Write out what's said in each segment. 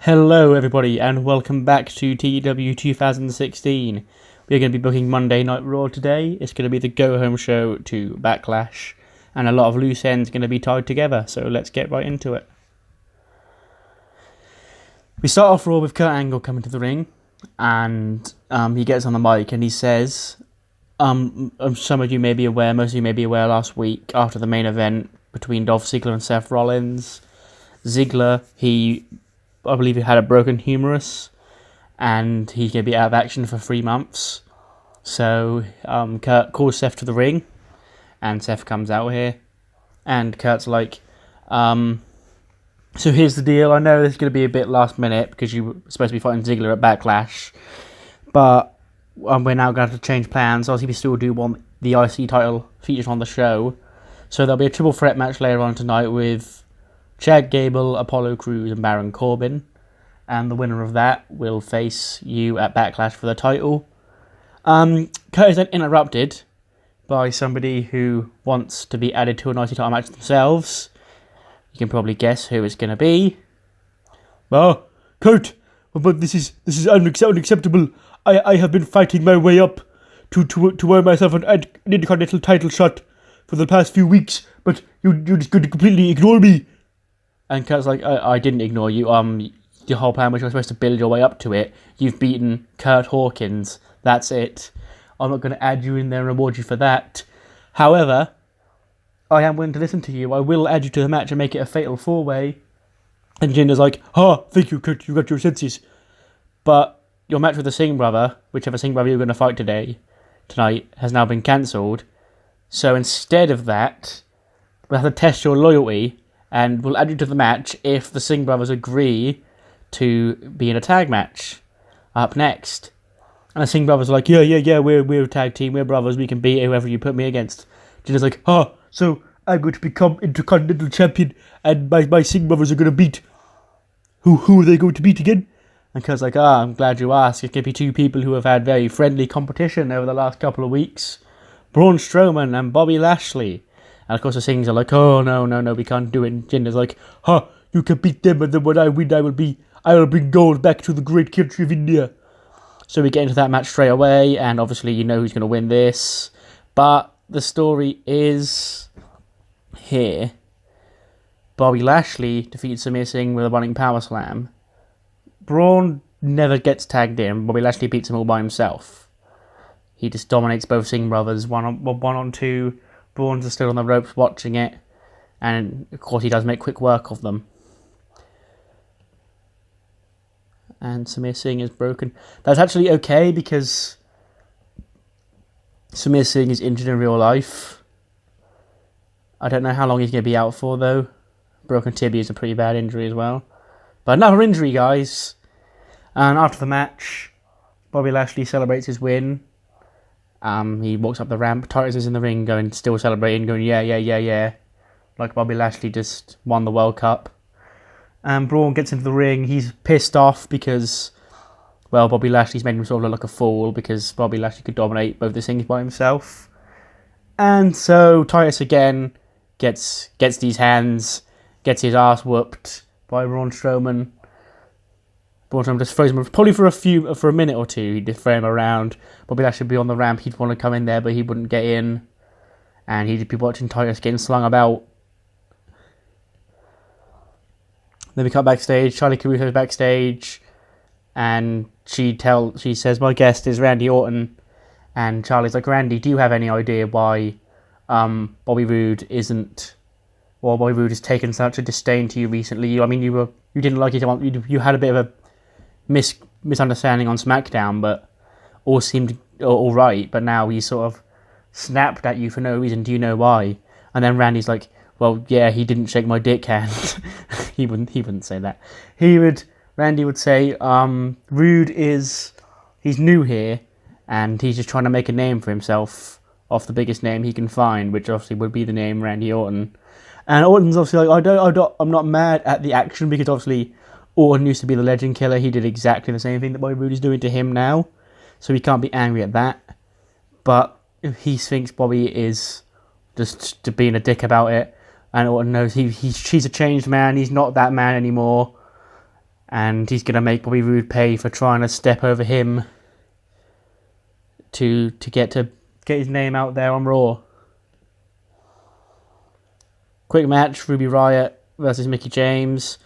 Hello everybody and welcome back to TEW 2016. We're going to be booking Monday Night Raw today. It's going to be the go-home show to Backlash, and a lot of loose ends going to be tied together, so let's get right into it. We start off Raw with Kurt Angle coming to the ring, and he gets on the mic and he says, some of you may be aware, most of you may be aware, last week after the main event between Dolph Ziggler and Seth Rollins, Ziggler, I believe he had a broken humerus, and he's going to be out of action for 3 months. So Kurt calls Seth to the ring, and Seth comes out here, and Kurt's like, so here's the deal. I know this is going to be a bit last minute because you were supposed to be fighting Ziggler at Backlash, but we're now going to have to change plans. Obviously, we still do want the IC title featured on the show, so there'll be a triple threat match later on tonight with Chad Gable, Apollo Crews, and Baron Corbin, and the winner of that will face you at Backlash for the title. Kurt is then interrupted by somebody who wants to be added to an IC title match themselves. You can probably guess who it's going to be. Kurt, but this is unacceptable. I have been fighting my way up to earn myself an Intercontinental title shot for the past few weeks, but you're just going to completely ignore me. And Kurt's like, I didn't ignore you. The whole plan was you're supposed to build your way up to it. You've beaten Kurt Hawkins. That's it. I'm not going to add you in there and reward you for that. However, I am willing to listen to you. I will add you to the match and make it a fatal 4-way. And Jinder's like, thank you, Kurt. You got your senses. But your match with the Singh brother, whichever Singh brother you're going to fight tonight, has now been cancelled. So instead of that, we'll have to test your loyalty, and we'll add you to the match if the Singh brothers agree to be in a tag match up next. And the Singh brothers are like, yeah, we're a tag team, we're brothers, we can beat whoever you put me against. Jinder's like, so I'm going to become Intercontinental Champion, and my Singh brothers are going to beat... Who are they going to beat again? And Kurt's like, I'm glad you asked. It's going to be 2 people who have had very friendly competition over the last couple of weeks. Braun Strowman and Bobby Lashley. And of course the Singhs are like, no, we can't do it. And Jinder's like, you can beat them, and then when I win, I will bring gold back to the great country of India. So we get into that match straight away, and obviously you know who's going to win this. But the story is here. Bobby Lashley defeats Samir Singh with a running power slam. Braun never gets tagged in. Bobby Lashley beats him all by himself. He just dominates both Singh brothers, one on two. Braun's are still on the ropes watching it, and of course he does make quick work of them. And Samir Singh is broken. That's actually okay because Samir Singh is injured in real life. I don't know how long he's going to be out for though. Broken tibia is a pretty bad injury as well. But another injury, guys. And after the match, Bobby Lashley celebrates his win. He walks up the ramp. Titus is in the ring, still celebrating, going, yeah. Like Bobby Lashley just won the World Cup. And Braun gets into the ring. He's pissed off because, Bobby Lashley's made himself look like a fool because Bobby Lashley could dominate both the things by himself. And so Titus again gets these hands, gets his ass whooped by Braun Strowman. Braun Strowman just throws him, probably for a minute or two, he'd just throw him around. Bobby Lashley would be on the ramp, he'd want to come in there, but he wouldn't get in. And he'd be watching Titus getting slung about. Then we cut backstage, Charlie Caruso's backstage, and she says, my guest is Randy Orton. And Charlie's like, Randy, do you have any idea why Bobby Roode has taken such a disdain to you recently? You didn't like it. You had a bit of a misunderstanding on SmackDown, but all seemed all right. But now he sort of snapped at you for no reason. Do you know why? And then Randy's like, well, yeah, he didn't shake my dick hand. he wouldn't say that. Randy would say, Roode he's new here, and he's just trying to make a name for himself off the biggest name he can find, which obviously would be the name Randy Orton. And Orton's obviously like, I'm not mad at the action because obviously Orton used to be the legend killer. He did exactly the same thing that Bobby Roode is doing to him now, so he can't be angry at that. But he thinks Bobby is just being a dick about it, and Orton knows she's a changed man. He's not that man anymore, and he's going to make Bobby Roode pay for trying to step over him to get his name out there on Raw. Quick match, Ruby Riott versus Mickie James.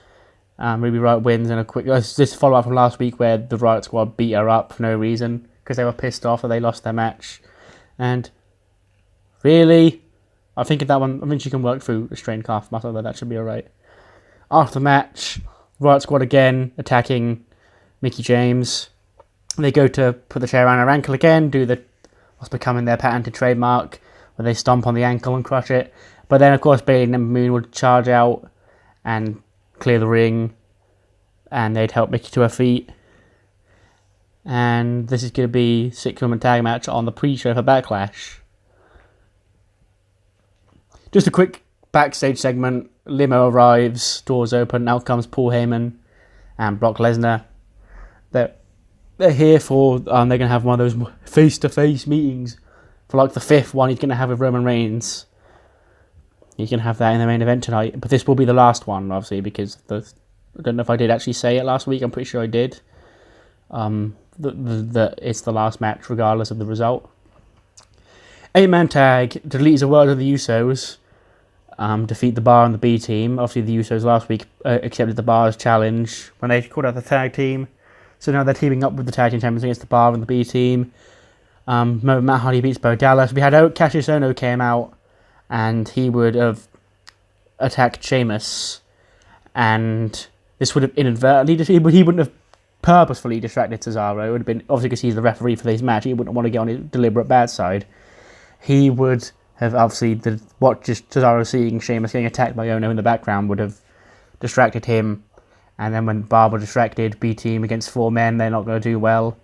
Ruby Riott wins in a quick... This follow-up from last week where the Riott Squad beat her up for no reason because they were pissed off that they lost their match. And really, I think she can work through a strained calf muscle, that should be alright. After the match, Riott Squad again attacking Mickie James. They go to put the chair around her ankle again, do what's becoming their patented trademark, where they stomp on the ankle and crush it. But then, of course, Bayley and Ember Moon would charge out and clear the ring, and they'd help Mickie to her feet. And this is going to be 6-woman tag match on the pre-show for Backlash. Just a quick backstage segment. Limo arrives, doors open, out comes Paul Heyman and Brock Lesnar. They're here for, they're going to have one of those face-to-face meetings for like the 5th one he's going to have with Roman Reigns. He's going to have that in the main event tonight, but this will be the last one, obviously, because I don't know if I did actually say it last week. I'm pretty sure I did. It's the last match, regardless of the result. 8-man tag, deletes a word of the Usos, defeat the Bar and the B team. Obviously, the Usos last week accepted the Bar's challenge when they called out the tag team. So now they're teaming up with the tag team champions against the Bar and the B team. Matt Hardy beats Bo Dallas. We had Cassius Ohno came out, and he would have attacked Sheamus, and this would have inadvertently, he wouldn't have purposefully distracted Cesaro. It would have been, obviously because he's the referee for this match, he wouldn't want to get on his deliberate bad side. He would have, obviously, what just Cesaro seeing Sheamus getting attacked by Ohno in the background would have distracted him, and then when Bar were distracted, B team against 4 men, they're not going to do well,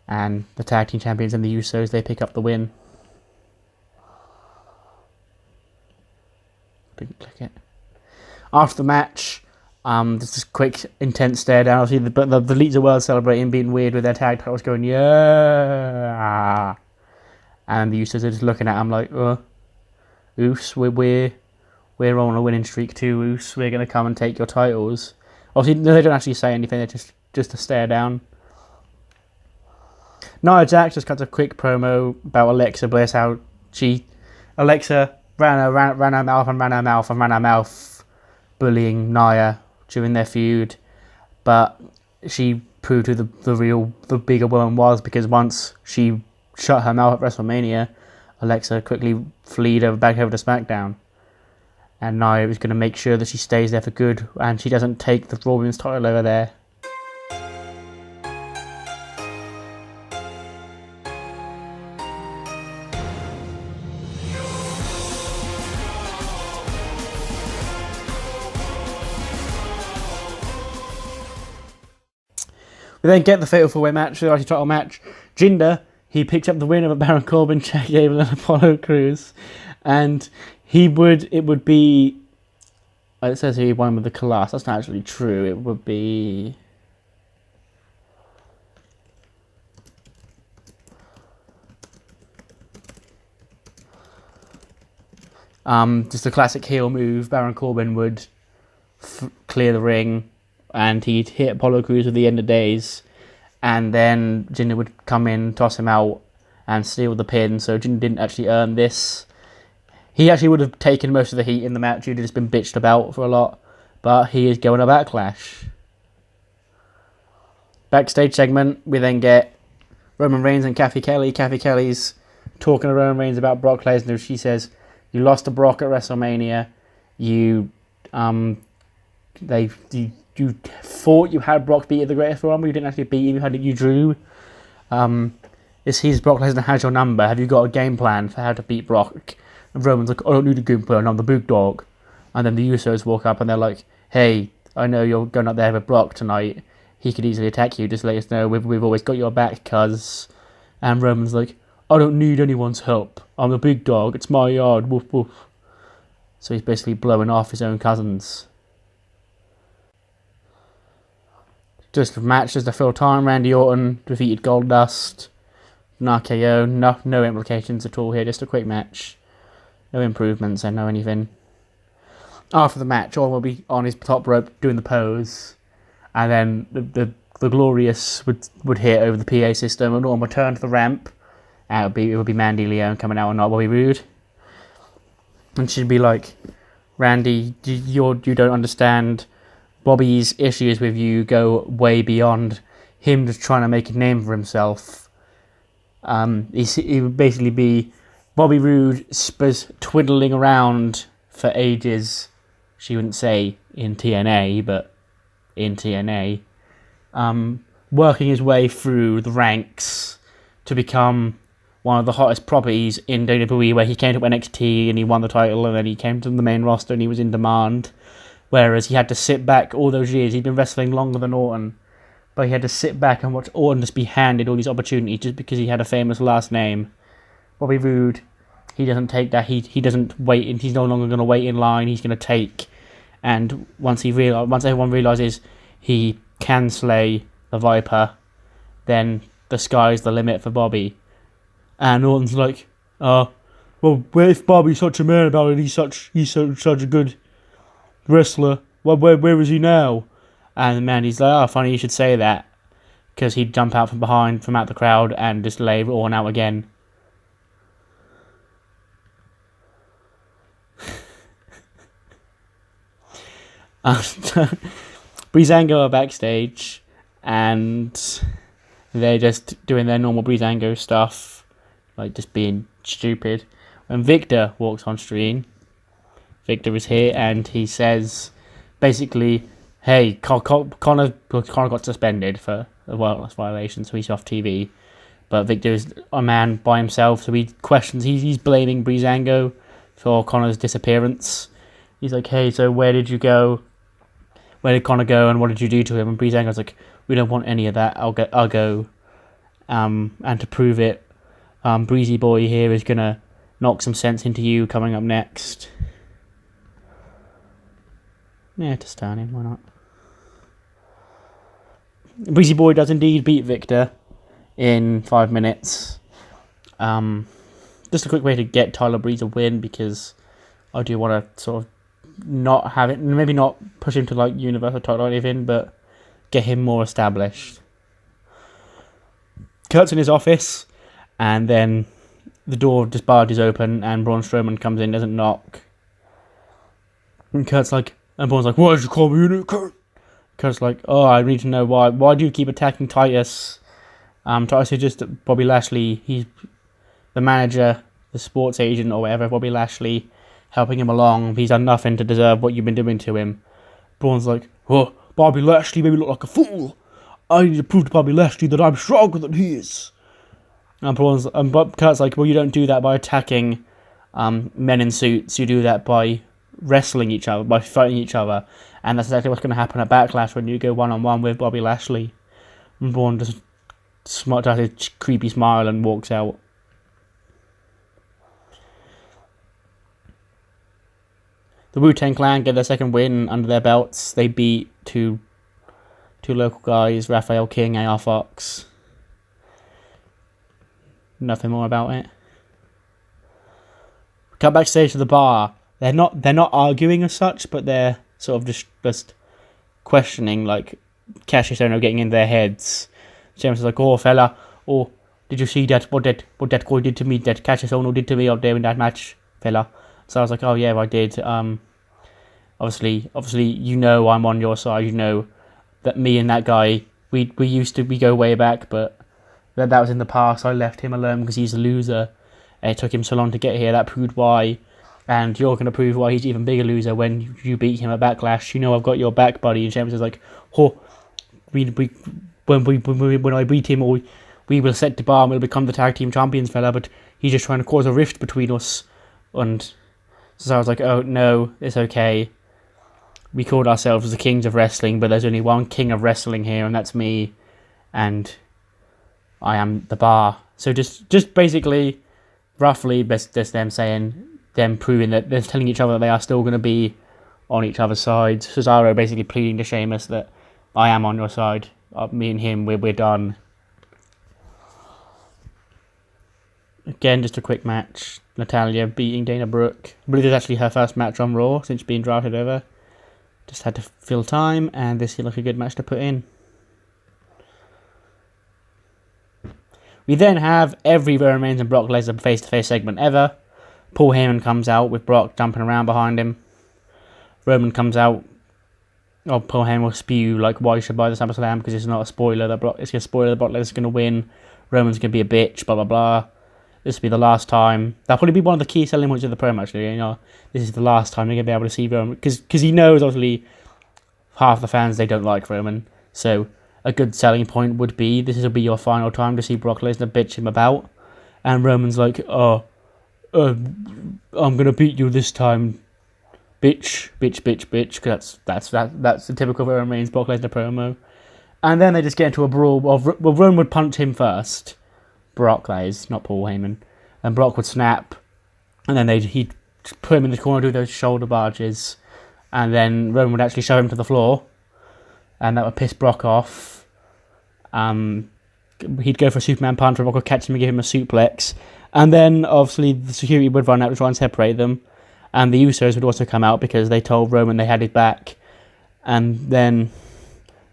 and the tag team champions and the Usos, they pick up the win. Didn't click it. After the match, just this quick, intense stare down. Obviously, the Elites of the World celebrating, being weird with their tag titles, going, yeah. And the Usos are just looking at him like, Oos, we're on a winning streak too, Oos. We're going to come and take your titles. Obviously, they don't actually say anything, they're just a stare down. Nia Jax just cuts a quick promo about Alexa Bliss, how Alexa ran her mouth, bullying Nia during their feud, but she proved who the bigger woman was, because once she shut her mouth at WrestleMania, Alexa quickly fled back over to SmackDown, and Nia was going to make sure that she stays there for good and she doesn't take the Raw Women's title over there. We then get the Fatal 4-Way match, the IC title match. Jinder, he picked up the win over Baron Corbin, Chad Gable and Apollo Crews. And it would be... It says he won with the Colossus. That's not actually true. It would be... just a classic heel move. Baron Corbin would clear the ring, and he'd hit Apollo Crews with the end of days, and then Jinder would come in, toss him out, and steal the pin. So Jinder didn't actually earn this. He actually would have taken most of the heat in the match. He'd just been bitched about for a lot, but he is going to Backlash. Backstage segment, we then get Roman Reigns and Kathy Kelly. Kathy Kelly's talking to Roman Reigns about Brock Lesnar. She says, "You lost to Brock at WrestleMania. You thought you had Brock beat the greatest Royal Rumble. You didn't actually beat him. You drew. He's Brock Lesnar has your number. Have you got a game plan for how to beat Brock?" And Roman's like, "I don't need a game plan. I'm the big dog." And then the Usos walk up and they're like, "Hey, I know you're going up there with Brock tonight. He could easily attack you. Just let us know. We've always got your back, cuz." And Roman's like, "I don't need anyone's help. I'm the big dog. It's my yard. Woof woof." So he's basically blowing off his own cousins. Just a match, just a full time. Randy Orton defeated Goldust. An RKO. No implications at all here. Just a quick match. No improvements and no anything. After the match, Orton will be on his top rope doing the pose. and then the Glorious would hit over the PA system, and Orton would turn to the ramp, and it would be Mandy Leone coming out and not Bobby Roode, and she'd be like, Randy, you don't understand. Bobby's issues with you go way beyond him just trying to make a name for himself. He would basically be Bobby Roode twiddling around for ages. She wouldn't say in TNA, but in TNA. Working his way through the ranks to become one of the hottest properties in WWE, where he came to NXT and he won the title, and then he came to the main roster and he was in demand. Whereas he had to sit back all those years. He'd been wrestling longer than Orton, but he had to sit back and watch Orton just be handed all these opportunities just because he had a famous last name. Bobby Roode, he doesn't take that. He doesn't wait, and he's no longer going to wait in line. He's going to take. And once everyone realizes he can slay the Viper, then the sky's the limit for Bobby. And Orton's like, well, if Bobby's such a man about it, he's such a good wrestler. Well, where is he now? And Mandy's like, funny you should say that, because he'd jump out from behind, from out the crowd, and just lay Orton out again. Breezango are backstage, and they're just doing their normal Breezango stuff, like just being stupid. When Victor walks on screen, Victor is here, and he says, basically, hey, Connor got suspended for a wildness violation, so he's off TV. But Victor is a man by himself, so he questions, he's blaming Breezango for Connor's disappearance. He's like, hey, so where did you go? Where did Connor go, and what did you do to him? And Breezango's like, we don't want any of that, I'll go. And to prove it, Breezy Boy here is gonna knock some sense into you coming up next. Yeah, just turn him, why not? Breezy Boy does indeed beat Victor in 5 minutes. Just a quick way to get Tyler Breeze a win, because I do want to sort of not have it, maybe not push him to like Universal title or anything, but get him more established. Kurt's in his office, and then the door just barges open, and Braun Strowman comes in, doesn't knock. And Kurt's like, and Braun's like, why did you call me in it, Kurt? Kurt's like, I need to know why. Why do you keep attacking Titus? Titus is just Bobby Lashley. He's the manager, the sports agent or whatever, Bobby Lashley, helping him along. He's done nothing to deserve what you've been doing to him. Braun's like, Bobby Lashley made me look like a fool. I need to prove to Bobby Lashley that I'm stronger than he is. And Kurt's like, well, you don't do that by attacking men in suits. You do that by wrestling each other, by fighting each other. And that's exactly what's going to happen at Backlash when you go one-on-one with Bobby Lashley. And Braun just does his creepy smile and walks out. The Wu-Tang Clan get their second win under their belts. They beat two local guys, Raphael King, AR Fox. Nothing more about it. Cut backstage to the bar. They're not arguing as such, but they're sort of just questioning, like Cassius Ohno getting in their heads. James is like, fella, did you see that? What that guy did to me? That Cassius Ohno did to me out there in that match, fella. So I was like, oh yeah, I did. Obviously, you know I'm on your side. You know that me and that guy, we go way back, but that was in the past. I left him alone because he's a loser. And it took him so long to get here. That proved why. And you're going to prove why he's even bigger loser when you beat him at Backlash. You know I've got your back, buddy. And Sheamus is like, when I beat him, we will set the bar and we'll become the tag team champions, fella. But he's just trying to cause a rift between us. And so I was like, oh no, it's okay. We called ourselves the Kings of Wrestling, but there's only one King of Wrestling here, and that's me. And I am the bar. So just basically, roughly, just them proving that they're telling each other that they are still going to be on each other's sides. Cesaro basically pleading to Sheamus that I am on your side. Me and him, we're done. Again, just a quick match. Natalya beating Dana Brooke. I believe it's actually her first match on Raw since being drafted over. Just had to fill time, and this seemed like a good match to put in. We then have every Roman Reigns and Brock Lesnar face-to-face segment ever. Paul Heyman comes out with Brock jumping around behind him. Roman comes out. Oh, Paul Heyman will spew like why you should buy the SummerSlam because it's not a spoiler that Brock Lesnar's going to win. Roman's going to be a bitch. Blah blah blah. This will be the last time. That'll probably be one of the key selling points of the promo. Actually, this is the last time you're going to be able to see Roman because he knows obviously half the fans they don't like Roman. So a good selling point would be this will be your final time to see Brock Lesnar bitch him about, and Roman's like, I'm gonna beat you this time, bitch, because that's the typical Roman Reigns Brock Lesnar promo. And then they just get into a brawl. Well, Roman would punch him first, Brock that is, not Paul Heyman, and Brock would snap, and then he'd put him in the corner, do those shoulder barges, and then Roman would actually shove him to the floor, and that would piss Brock off. He'd go for a Superman punch, Brock would catch him and give him a suplex, and then obviously the security would run out to try and separate them, and the Usos would also come out because they told Roman they had his back, and then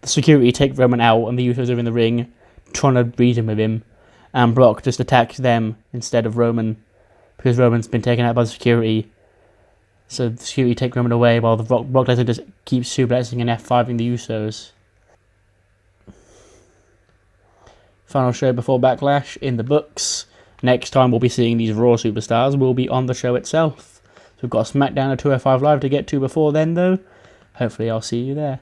the security take Roman out, and the Usos are in the ring trying to reason with him, and Brock just attacks them instead of Roman because Roman's been taken out by the security. So the security take Roman away while the Brock Lesnar just keeps suplexing and F5ing the Usos. Final show before Backlash in the books. Next time we'll be seeing these Raw superstars will be on the show itself. So we've got a SmackDown or 205 Live to get to before then though. Hopefully I'll see you there.